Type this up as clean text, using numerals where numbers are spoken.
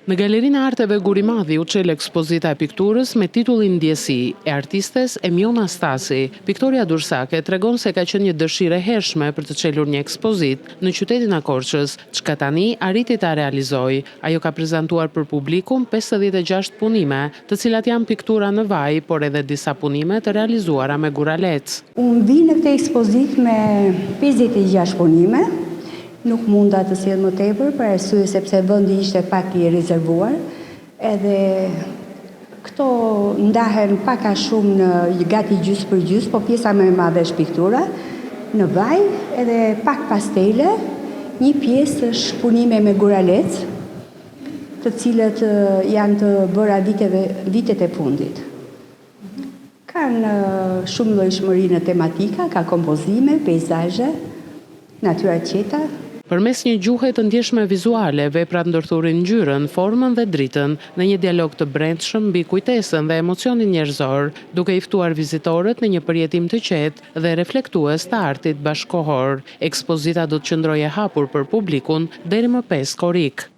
Në Galerinë e Arteve Gurimadhi u çel ekspozita e pikturës me titullin Ndjesi e artistes Emiona Stasi. Piktoria Dursake tregon se ka qenë një dëshirë e hershme për të çelur një ekspozitë në qytetin e Korçës, çka tani arriti ta realizojë. Ajo ka prezantuar për publikun 56 punime, të cilat janë piktura në vaj, por edhe disa punime të realizuara me guralec. Unë vi në këtë ekspozitë me 56 punime. Nuk munda të sjell më tepër për arsye sepse vendi ishte pak i rezervuar, edhe këto ndahen pak a shumë në gati gjys për gjys, po pjesa më e madhe është piktura në vaj, edhe pak pastele, një pjesë është punime me guralec, të cilët janë të bëra vitet e fundit. Kanë shumë llojshmëri në tematika, ka kompozime, peizazhe, natyra qeta. Përmes një gjuhe të ndjeshme vizuale, veprat ndërthurin ngjyrën, formën dhe dritën në një dialog të brendshëm mbi kujtesën dhe emocionin njerëzor, duke i ftuar vizitorët në një përjetim të qetë dhe reflektues të artit bashkëkohor. Ekspozita do të qëndrojë e hapur për publikun deri më 5 korrik.